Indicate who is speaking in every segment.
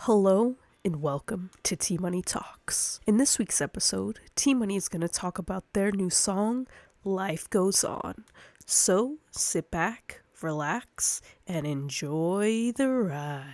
Speaker 1: Hello and welcome to T Money Talks. In this week's episode, T Money is going to talk about their new song, Life Goes On. So sit back, relax, and enjoy the ride.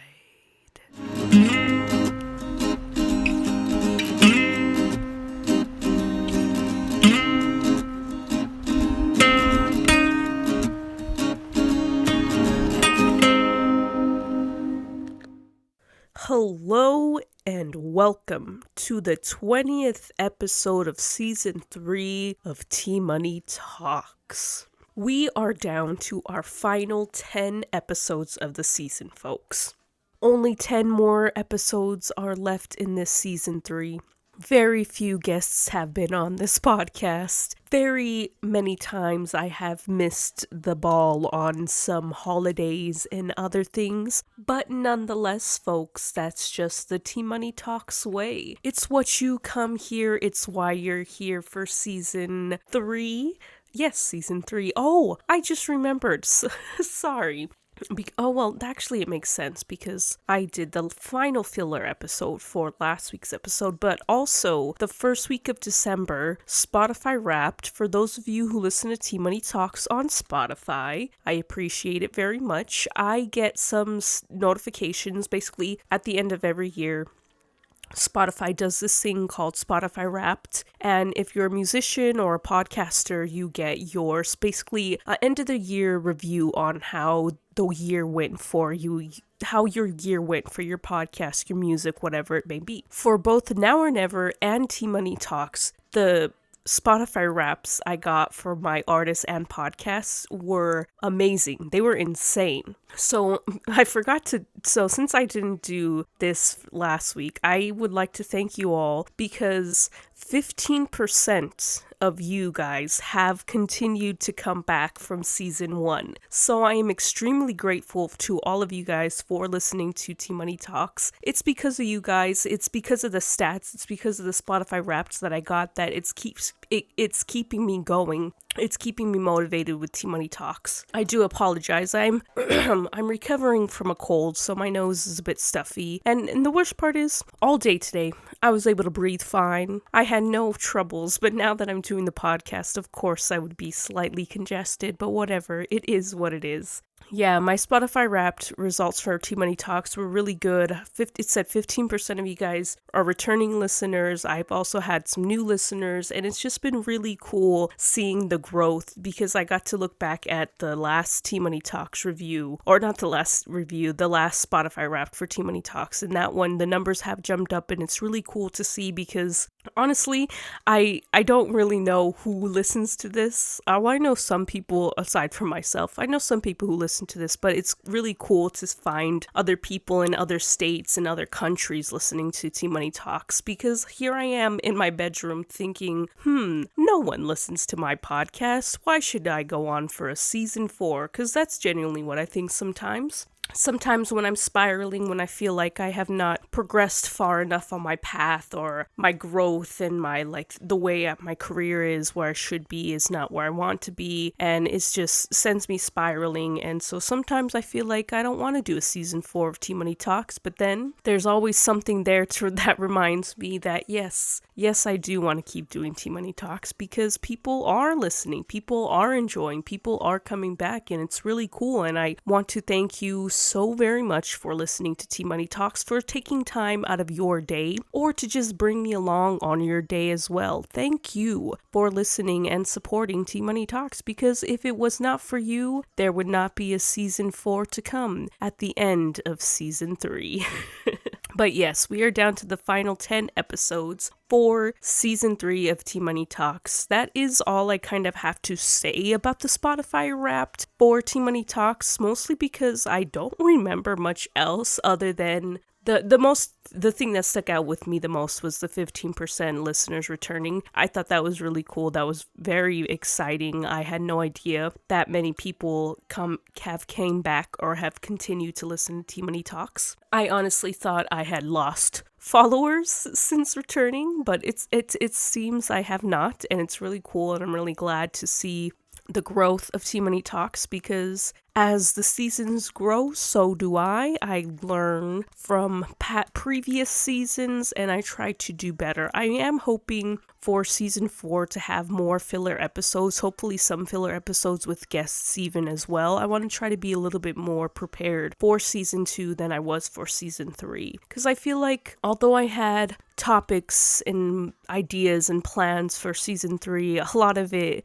Speaker 1: Hello and welcome to the 20th episode of Season 3 of T Money Talks. We are down to our final 10 episodes of the season, folks. Only 10 more episodes are left in this Season 3. Very few guests have been on this podcast. Very many times I have missed the ball on some holidays and other things. But nonetheless, folks, that's just the T Money Talks way. It's what you come here. It's why you're here for Season 3. Yes, Season 3. Oh, I just remembered. Sorry. Actually it makes sense because I did the final filler episode for last week's episode, but also the first week of December, Spotify Wrapped. For those of you who listen to T Money Talks on Spotify, I appreciate it very much. I get some notifications basically at the end of every year. Spotify does this thing called Spotify Wrapped, and if you're a musician or a podcaster, you get yours basically end of the year review on how the year went for you, how your year went for your podcast, your music, whatever it may be. For both Now or Never and T Money Talks, the Spotify Wraps I got for my artists and podcasts were amazing. They were insane. So since I didn't do this last week, I would like to thank you all because 15% of you guys have continued to come back from season 1. So I am extremely grateful to all of you guys for listening to T Money Talks. It's because of you guys, it's because of the stats, it's because of the Spotify Wraps that I got that it's keeping me going. It's keeping me motivated with T Money Talks. I do apologize. I'm recovering from a cold, so my nose is a bit stuffy. And the worst part is, all day today, I was able to breathe fine. I had no troubles, but now that I'm doing the podcast, of course I would be slightly congested, but whatever. It is what it is. Yeah, my Spotify Wrapped results for T Money Talks were really good. It said 15% of you guys are returning listeners. I've also had some new listeners, and it's just been really cool seeing the growth because I got to look back at the last T Money Talks review, or not the last review, the last Spotify Wrapped for T Money Talks, and that one, the numbers have jumped up, and it's really cool to see because honestly, I don't really know who listens to this. I know some people aside from myself. I know some people who listen to this, but it's really cool to find other people in other states and other countries listening to T Money Talks because here I am in my bedroom thinking, no one listens to my podcast. Why should I go on for a season 4? Because that's genuinely what I think sometimes. Sometimes when I'm spiraling, when I feel like I have not progressed far enough on my path or my growth and the way my career is where I should be is not where I want to be, and it just sends me spiraling. And so sometimes I feel like I don't want to do a season 4 of T Money Talks, but then there's always something there that reminds me that yes, I do want to keep doing T Money Talks because people are listening, people are enjoying, people are coming back, and it's really cool. And I want to thank you so very much for listening to T Money Talks, for taking time out of your day or to just bring me along on your day as well. Thank you for listening and supporting T Money Talks because if it was not for you, there would not be a season 4 to come at the end of season 3. But yes, we are down to the final 10 episodes for season 3 of T Money Talks. That is all I kind of have to say about the Spotify Wrapped for T Money Talks, mostly because I don't remember much else other than the thing that stuck out with me the most was the 15% listeners returning. I thought that was really cool. That was very exciting. I had no idea that many people came back or have continued to listen to T Money Talks. I honestly thought I had lost followers since returning, but it seems I have not, and it's really cool, and I'm really glad to see the growth of Tea Money Talks, because as the seasons grow, so do I. I learn from previous seasons and I try to do better. I am hoping for season 4 to have more filler episodes, hopefully some filler episodes with guests even as well. I want to try to be a little bit more prepared for season 2 than I was for season 3. Because I feel like although I had topics and ideas and plans for season 3, a lot of it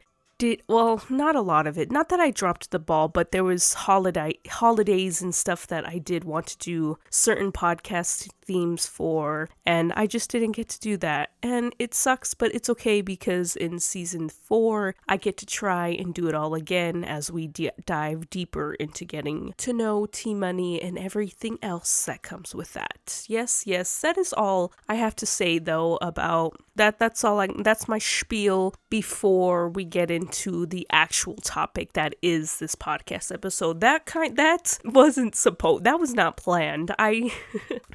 Speaker 1: not a lot of it. Not that I dropped the ball, but there was holidays and stuff that I did want to do certain podcast themes for, and I just didn't get to do that. And it sucks, but it's okay because in season 4, I get to try and do it all again as we dive deeper into getting to know Tea Money and everything else that comes with that. Yes, that is all I have to say though about that. That's my spiel before we get into the actual topic that is this podcast episode. That was not planned.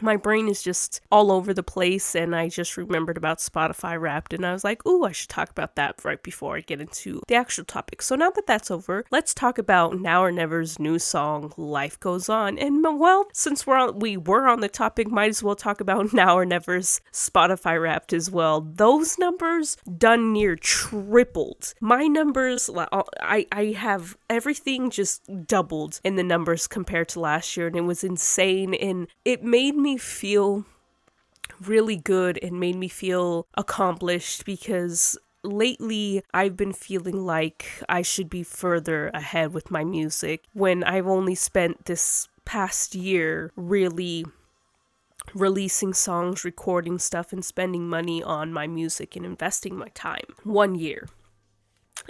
Speaker 1: My brain is just all over the place, and I just remembered about Spotify Wrapped, and I was like, ooh, I should talk about that right before I get into the actual topic. So now that that's over, let's talk about Now or Never's new song, Life Goes On. And well, since we were on the topic, might as well talk about Now or Never's Spotify Wrapped as well. Those numbers done near tripled. My numbers, I have everything just doubled in the numbers compared to last year, and it was insane, and it made me feel really good and made me feel accomplished, because lately I've been feeling like I should be further ahead with my music when I've only spent this past year really releasing songs, recording stuff, and spending money on my music and investing my time. 1 year.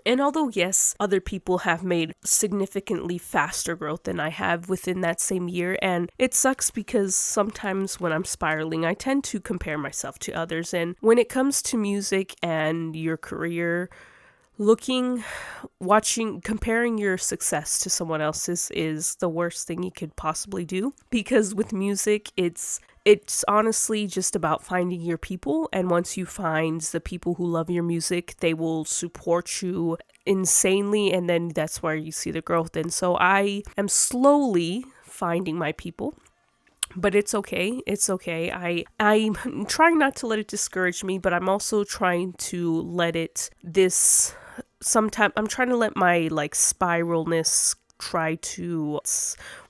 Speaker 1: And although, yes, other people have made significantly faster growth than I have within that same year, and it sucks because sometimes when I'm spiraling, I tend to compare myself to others. And when it comes to music and your career, comparing your success to someone else's is the worst thing you could possibly do. Because with music, it's honestly just about finding your people, and once you find the people who love your music, they will support you insanely, and then that's where you see the growth. And so I am slowly finding my people. But it's okay. I'm trying not to let it discourage me, but I'm also trying to let I'm trying to let my spiralness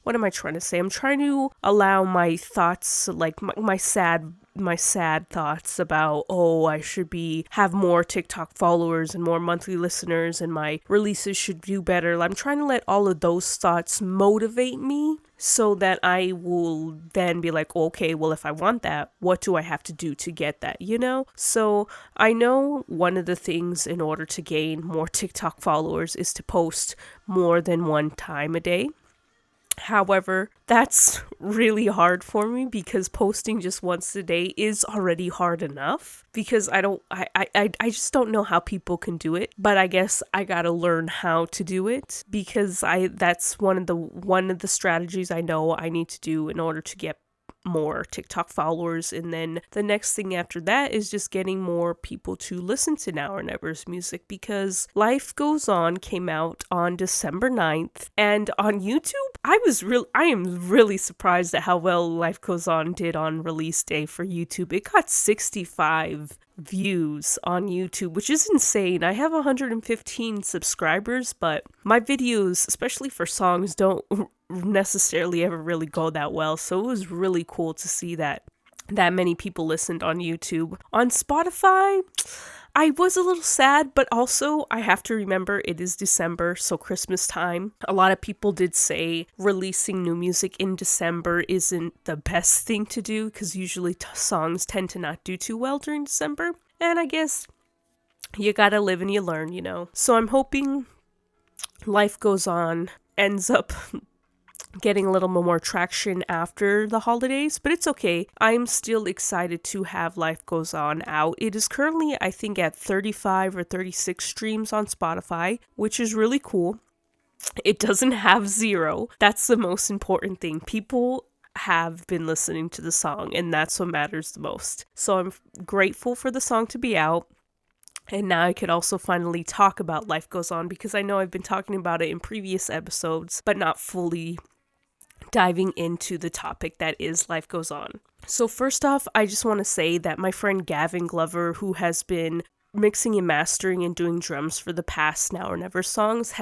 Speaker 1: what am I trying to say? I'm trying to allow my thoughts, my sad thoughts about, I should have more TikTok followers and more monthly listeners, and my releases should do better. I'm trying to let all of those thoughts motivate me so that I will then be like, okay, well, if I want that, what do I have to do to get that, So I know one of the things in order to gain more TikTok followers is to post more than one time a day. However, that's really hard for me because posting just once a day is already hard enough, because I just don't know how people can do it. But I guess I gotta learn how to do it, because that's one of the strategies I know I need to do in order to get more TikTok followers. And then the next thing after that is just getting more people to listen to Now or Never's music, because Life Goes On came out on December 9th, and on YouTube, I am really surprised at how well Life Goes On did on release day for YouTube. It got 65 views on YouTube, which is insane. I have 115 subscribers, but my videos, especially for songs, don't necessarily ever really go that well, so it was really cool to see that many people listened on YouTube. On Spotify, I was a little sad, but also I have to remember it is December, so Christmas time. A lot of people did say releasing new music in December isn't the best thing to do, because usually songs tend to not do too well during December, and I guess you gotta live and you learn, So I'm hoping Life Goes On ends up getting a little more traction after the holidays, but it's okay. I'm still excited to have Life Goes On out. It is currently, I think, at 35 or 36 streams on Spotify, which is really cool. It doesn't have 0. That's the most important thing. People have been listening to the song, and that's what matters the most. So I'm grateful for the song to be out. And now I could also finally talk about Life Goes On, because I know I've been talking about it in previous episodes, but not fully diving into the topic that is Life Goes On. So first off, I just want to say that my friend Gavin Glover, who has been mixing and mastering and doing drums for the past Now or Never songs,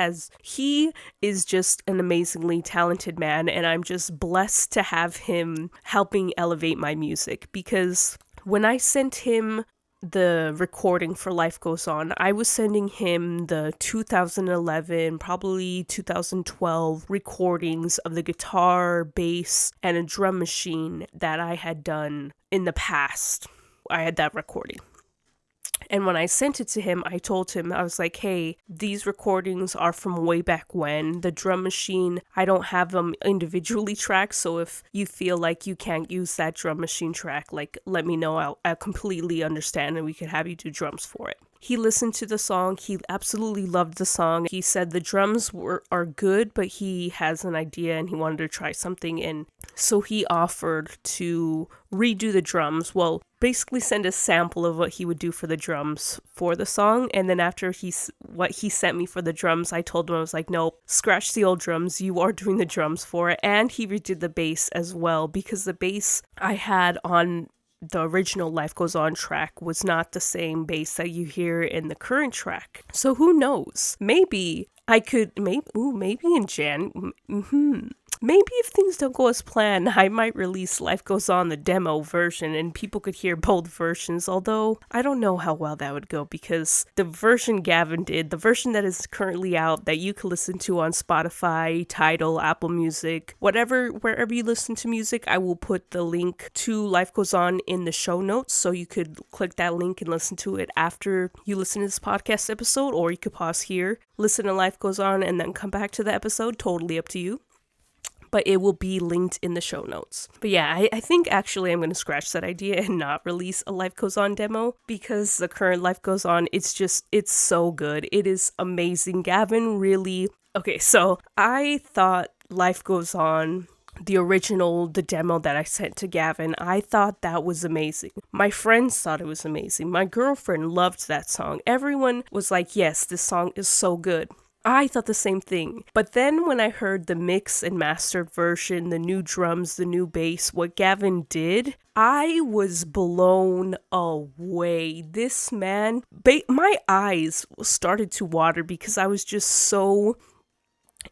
Speaker 1: he is just an amazingly talented man, and I'm just blessed to have him helping elevate my music, because when I sent him the recording for Life Goes On, I was sending him the 2011, probably 2012 recordings of the guitar, bass, and a drum machine that I had done in the past. I had that recording. And when I sent it to him, I told him, I was like, hey, these recordings are from way back when. The drum machine, I don't have them individually tracked, so if you feel like you can't use that drum machine track, like, let me know. I'll completely understand, and we can have you do drums for it. He listened to the song. He absolutely loved the song. He said the drums are good, but he has an idea and he wanted to try something. And so he offered to redo the drums. Well, basically send a sample of what he would do for the drums for the song. And then after what he sent me for the drums, I told him, I was like, nope, scratch the old drums. You are doing the drums for it. And he redid the bass as well, because the bass I had on the original Life Goes On track was not the same bass that you hear in the current track. So who knows? Maybe I could, maybe in maybe if things don't go as planned, I might release Life Goes On, the demo version, and people could hear both versions, although I don't know how well that would go, because the version Gavin did, the version that is currently out that you can listen to on Spotify, Tidal, Apple Music, wherever you listen to music, I will put the link to Life Goes On in the show notes, so you could click that link and listen to it after you listen to this podcast episode, or you could pause here, listen to Life Goes On, and then come back to the episode, totally up to you. But it will be linked in the show notes. But yeah, I think actually I'm going to scratch that idea and not release a Life Goes On demo, because the current Life Goes On, it's so good. It is amazing. Gavin really... Okay, so I thought Life Goes On, the demo that I sent to Gavin, I thought that was amazing. My friends thought it was amazing. My girlfriend loved that song. Everyone was like, yes, this song is so good. I thought the same thing. But then when I heard the mix and mastered version, the new drums, the new bass, what Gavin did, I was blown away. This man, my eyes started to water, because I was just so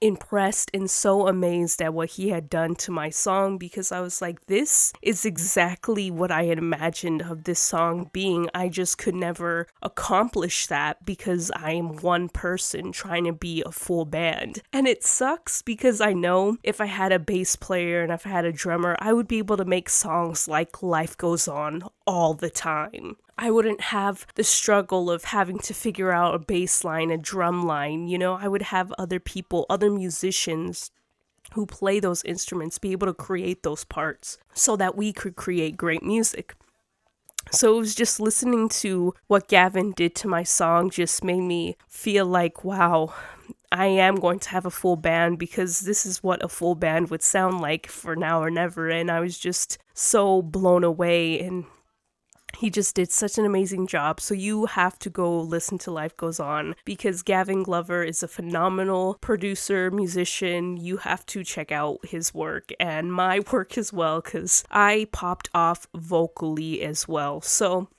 Speaker 1: impressed and so amazed at what he had done to my song, because I was like, this is exactly what I had imagined of this song being. I just could never accomplish that, because I am one person trying to be a full band. And it sucks, because I know if I had a bass player and if I had a drummer, I would be able to make songs like Life Goes On all the time. I wouldn't have the struggle of having to figure out a bass line, a drum line, I would have other people, other musicians who play those instruments be able to create those parts so that we could create great music. So it was just listening to what Gavin did to my song just made me feel like, wow, I am going to have a full band, because this is what a full band would sound like for Now or Never. And I was just so blown away, and he just did such an amazing job. So you have to go listen to Life Goes On, because Gavin Glover is a phenomenal producer, musician. You have to check out his work and my work as well, because I popped off vocally as well. So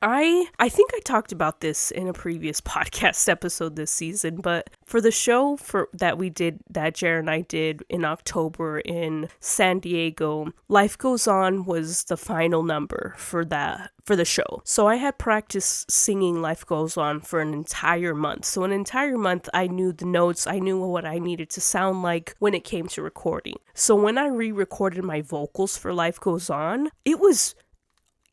Speaker 1: I think I talked about this in a previous podcast episode this season, but for the show that Jared and I did in October in San Diego, Life Goes On was the final number for the show. So I had practiced singing Life Goes On for an entire month. So an entire month I knew the notes, I knew what I needed to sound like when it came to recording. So when I re-recorded my vocals for Life Goes On, it was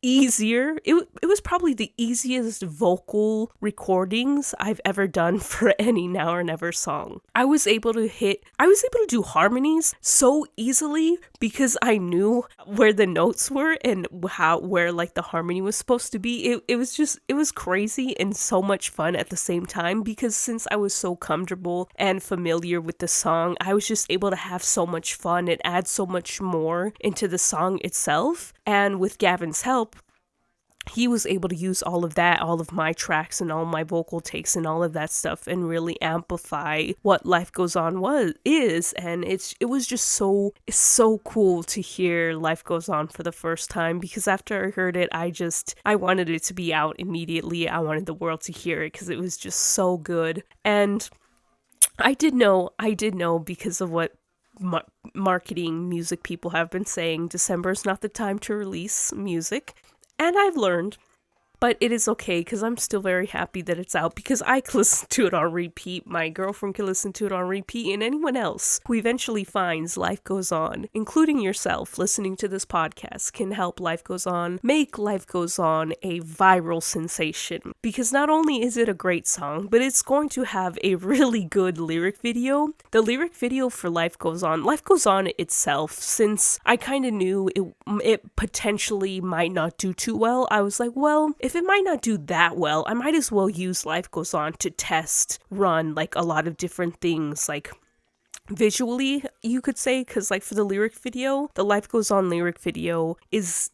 Speaker 1: easier. It was probably the easiest vocal recordings I've ever done for any Now or Never song. I was able to do harmonies so easily, because I knew where the notes were and where like the harmony was supposed to be. It was crazy and so much fun at the same time, because since I was so comfortable and familiar with the song, I was just able to have so much fun. It adds so much more into the song itself. And with Gavin's help, he was able to use all of that, all of my tracks and all my vocal takes and all of that stuff and really amplify what Life Goes On is. And it was just it's so cool to hear Life Goes On for the first time, because after I heard it, I wanted it to be out immediately. I wanted the world to hear it because it was just so good. And I did know because of what marketing music people have been saying, December is not the time to release music. And I've learned, but it is okay because I'm still very happy that it's out, because I can listen to it on repeat, my girlfriend can listen to it on repeat, and anyone else who eventually finds Life Goes On, including yourself listening to this podcast, can help Life Goes On make Life Goes On a viral sensation. Because not only is it a great song, but it's going to have a really good lyric video. The lyric video for Life Goes On itself, since I kind of knew it potentially might not do too well, I was like, well, if it might not do that well, I might as well use Life Goes On to test run like a lot of different things, like visually, you could say, because like for the lyric video, the Life Goes On lyric video is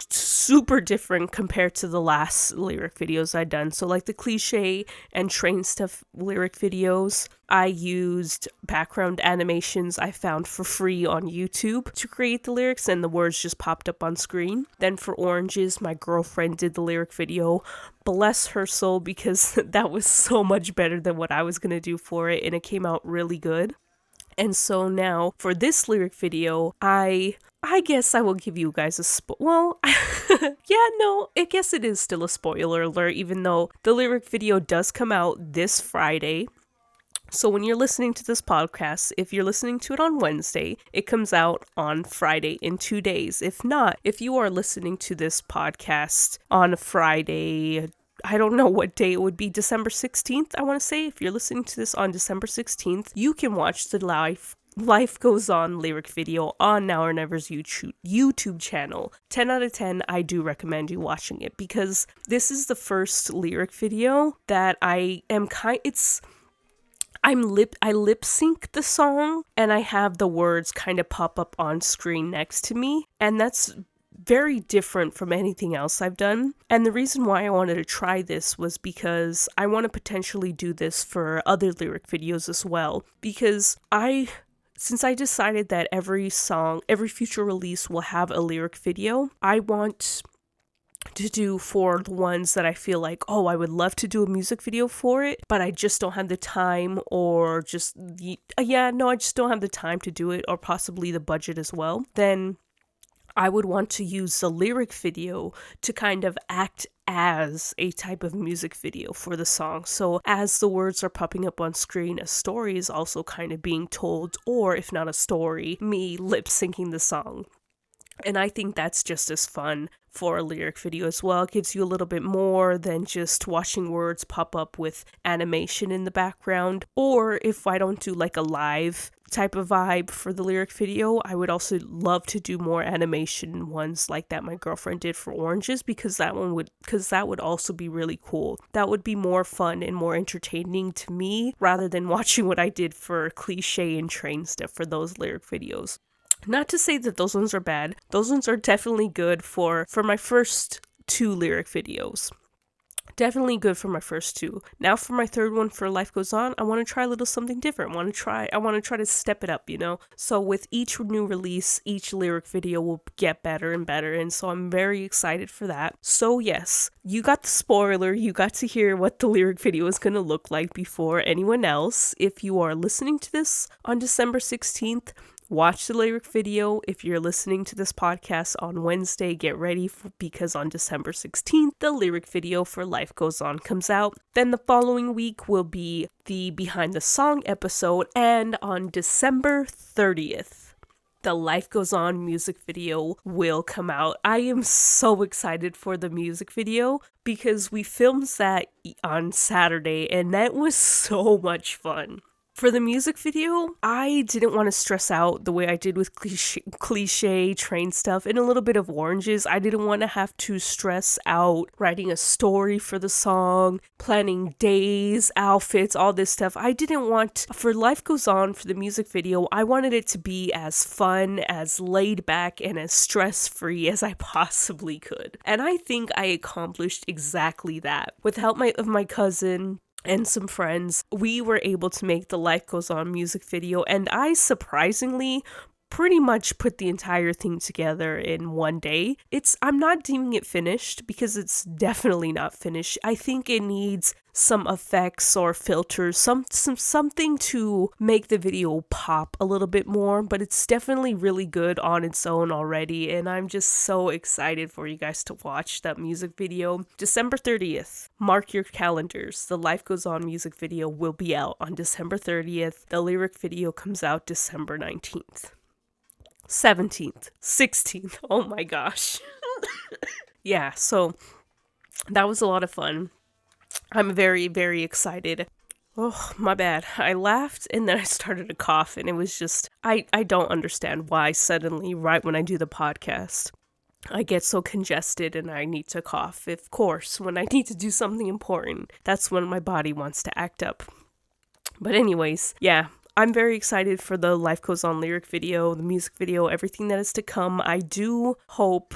Speaker 1: super different compared to the last lyric videos I'd done. So like the Cliche and Train Stuff lyric videos, I used background animations I found for free on YouTube to create the lyrics, and the words just popped up on screen. Then for Oranges, my girlfriend did the lyric video. Bless her soul, because that was so much better than what I was gonna do for it, and it came out really good. And so now for this lyric video, I guess I will give you guys I guess it is still a spoiler alert, even though the lyric video does come out this Friday. So when you're listening to this podcast, if you're listening to it on Wednesday, it comes out on Friday in 2 days. If not, if you are listening to this podcast on Friday, I don't know what day it would be, December 16th, I want to say. If you're listening to this on December 16th, you can watch the Life Goes On lyric video on Now or Never's YouTube channel. 10 out of 10, I do recommend you watching it, because this is the first lyric video that I lip sync the song, and I have the words kind of pop up on screen next to me, and that's very different from anything else I've done. And the reason why I wanted to try this was because I want to potentially do this for other lyric videos as well, because since I decided that every future release will have a lyric video, I want to do for the ones that I feel like, oh, I would love to do a music video for it, but I just don't have the time, or I just don't have the time to do it, or possibly the budget as well. Then I would want to use the lyric video to kind of act as a type of music video for the song. So as the words are popping up on screen, a story is also kind of being told, or if not a story, me lip syncing the song. And I think that's just as fun for a lyric video as well. It gives you a little bit more than just watching words pop up with animation in the background. Or if I don't do like a live type of vibe for the lyric video, I would also love to do more animation ones like that my girlfriend did for Oranges, because that would also be really cool. That would be more fun and more entertaining to me, rather than watching what I did for Cliche and Train Stuff for those lyric videos. Not to say that those ones are bad. Those ones are definitely good for my first 2 lyric videos. Definitely good for my first 2. Now for my third one, for Life Goes On, I want to try a little something different. I want to try to step it up, So with each new release, each lyric video will get better and better, and so I'm very excited for that. So yes, you got the spoiler. You got to hear what the lyric video is going to look like before anyone else. If you are listening to this on December 16th, watch the lyric video. If you're listening to this podcast on Wednesday, get ready because on December 16th, the lyric video for Life Goes On comes out. Then the following week will be the Behind the Song episode, and on December 30th, the Life Goes On music video will come out. I am so excited for the music video because we filmed that on Saturday, and that was so much fun. For the music video, I didn't want to stress out the way I did with cliche train stuff and a little bit of Oranges. I didn't want to have to stress out writing a story for the song, planning days, outfits, all this stuff. I didn't want, for Life Goes On, for the music video, I wanted it to be as fun, as laid back, and as stress-free as I possibly could. And I think I accomplished exactly that. With the help of my cousin and some friends, we were able to make the Life Goes On music video, and I surprisingly pretty much put the entire thing together in one day. I'm not deeming it finished because it's definitely not finished. I think it needs some effects or filters, something to make the video pop a little bit more, but it's definitely really good on its own already, and I'm just so excited for you guys to watch that music video. December 30th, mark your calendars. The Life Goes On music video will be out on December 30th. The lyric video comes out December 19th. 17th, 16th, oh my gosh. Yeah, so that was a lot of fun. I'm very, very excited. Oh, my bad. I laughed and then I started to cough, and it was just, I don't understand why suddenly, right when I do the podcast, I get so congested and I need to cough. Of course, when I need to do something important, that's when my body wants to act up. But anyways, yeah. I'm very excited for the Life Goes On lyric video, the music video, everything that is to come. I do hope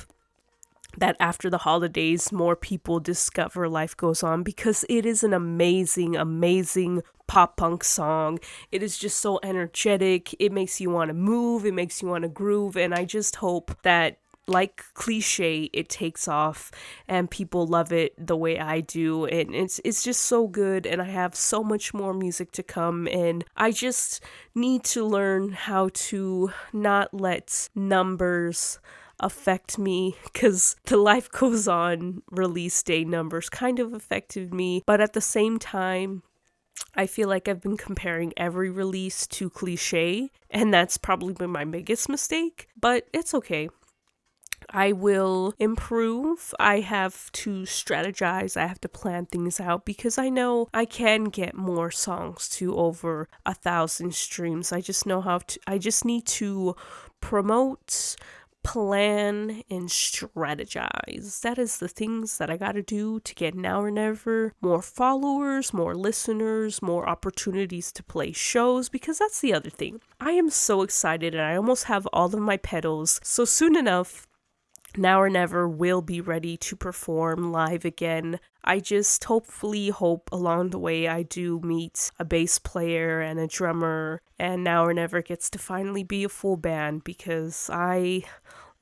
Speaker 1: that after the holidays, more people discover Life Goes On, because it is an amazing, amazing pop punk song. It is just so energetic. It makes you want to move. It makes you want to groove. And I just hope that, like cliche, it takes off and people love it the way I do, and it's just so good, and I have so much more music to come, and I just need to learn how to not let numbers affect me, because the Life Goes On release day numbers kind of affected me, but at the same time, I feel like I've been comparing every release to cliche, and that's probably been my biggest mistake, but it's okay. I will improve. I have to strategize. I have to plan things out, because I know I can get more songs to over 1,000 streams. I just need to promote, plan, and strategize. That is the things that I gotta do to get Now or Never more followers, more listeners, more opportunities to play shows, because that's the other thing. I am so excited, and I almost have all of my pedals, so soon enough, Now or Never will be ready to perform live again. I just hopefully hope along the way I do meet a bass player and a drummer, and Now or Never gets to finally be a full band, because I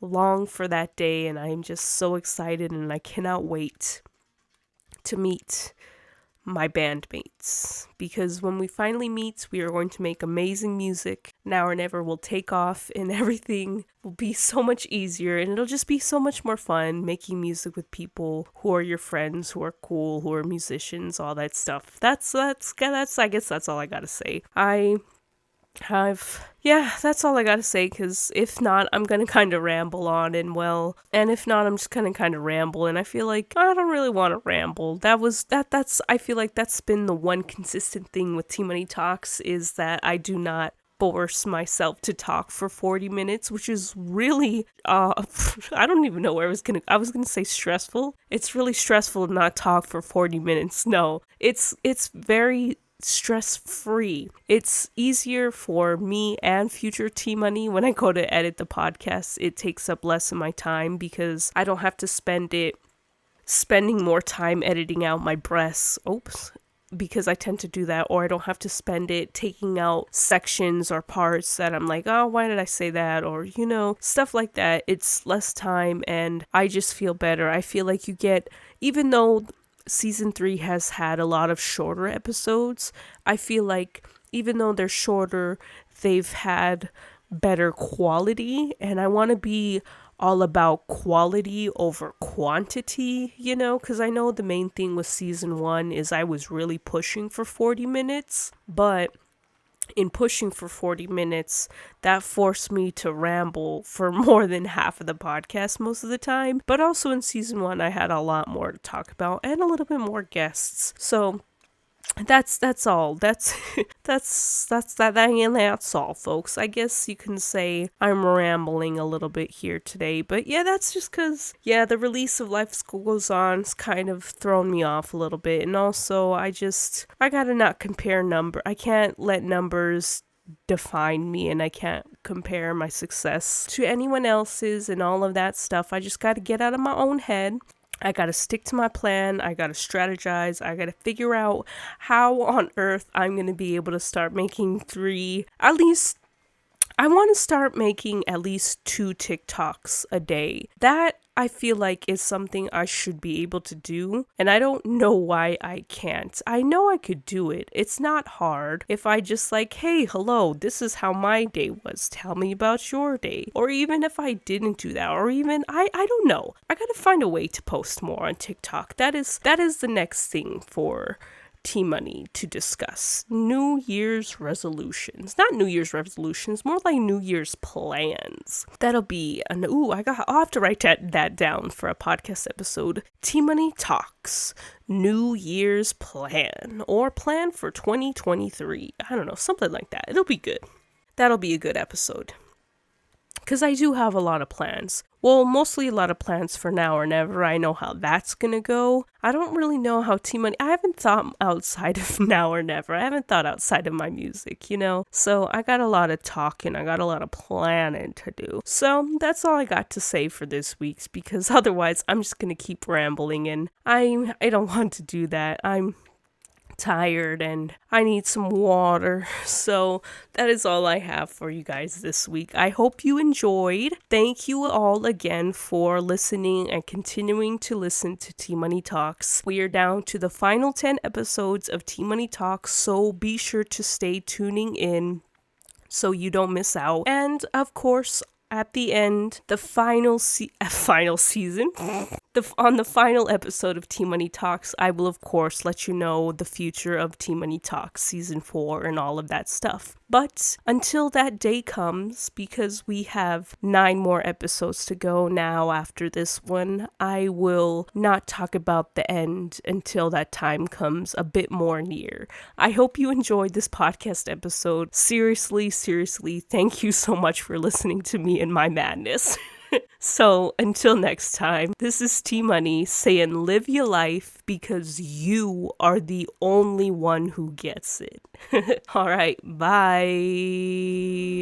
Speaker 1: long for that day, and I'm just so excited, and I cannot wait to meet my bandmates, because when we finally meet, we are going to make amazing music. Now or Never will take off, and everything will be so much easier, and it'll just be so much more fun making music with people who are your friends, who are cool, who are musicians, all that stuff. That's I guess that's all I gotta say. That's all I gotta say, because if not, I'm gonna kind of ramble on, and if not, I'm just gonna kind of ramble, and I feel like I don't really want to ramble. I feel like that's been the one consistent thing with T Money Talks, is that I do not force myself to talk for 40 minutes, which is really, I don't even know where I was gonna say stressful. It's really stressful to not talk for 40 minutes. No, it's very stress-free. It's easier for me and future T-Money when I go to edit the podcast. It takes up less of my time, because I don't have to spending more time editing out my breaths. Because I tend to do that, or I don't have to spend it taking out sections or parts that I'm like, oh, why did I say that? Or, stuff like that. It's less time, and I just feel better. I feel like even though Season 3 has had a lot of shorter episodes, I feel like even though they're shorter, they've had better quality, and I want to be all about quality over quantity, because I know the main thing with Season 1 is I was really pushing for 40 minutes, but in pushing for 40 minutes, that forced me to ramble for more than half of the podcast most of the time. But also in Season 1, I had a lot more to talk about and a little bit more guests. So that's all. That's all, folks. I guess you can say I'm rambling a little bit here today, but yeah, that's just because the release of Life School Goes On's kind of thrown me off a little bit, and also I gotta not compare I can't let numbers define me, and I can't compare my success to anyone else's and all of that stuff. I just gotta get out of my own head. I gotta stick to my plan. I gotta strategize. I gotta figure out how on earth I'm gonna be able to start making I want to start making at least 2 TikToks a day. That I feel like is something I should be able to do, and I don't know why I can't. I know I could do it. It's not hard. If I just like, hey, hello, this is how my day was. Tell me about your day. Or even if I didn't do that, or even I don't know. I gotta find a way to post more on TikTok. That is the next thing for T Money to discuss. New Year's resolutions. Not New Year's resolutions, more like New Year's plans. That'll be I'll have to write that down for a podcast episode. T Money Talks. New Year's plan. Or plan for 2023. I don't know, something like that. It'll be good. That'll be a good episode. Because I do have a lot of plans. Well, mostly a lot of plans for Now or Never. I know how that's gonna go. I don't really know how T Money. I haven't thought outside of Now or Never. I haven't thought outside of my music, So I got a lot of talking. I got a lot of planning to do. So that's all I got to say for this week's, because otherwise I'm just gonna keep rambling, and I don't want to do that. I'm tired and I need some water. So that is all I have for you guys this week. I hope you enjoyed. Thank you all again for listening and continuing to listen to T Money Talks. We are down to the final 10 episodes of T Money Talks, so be sure to stay tuning in so you don't miss out. And of course, at the end, the final season, on the final episode of T Money Talks, I will of course let you know the future of T Money Talks season 4 and all of that stuff. But until that day comes, because we have 9 more episodes to go now after this one, I will not talk about the end until that time comes a bit more near. I hope you enjoyed this podcast episode. Seriously, thank you so much for listening to me and my madness. So until next time, this is T Money saying live your life because you are the only one who gets it. All right, bye.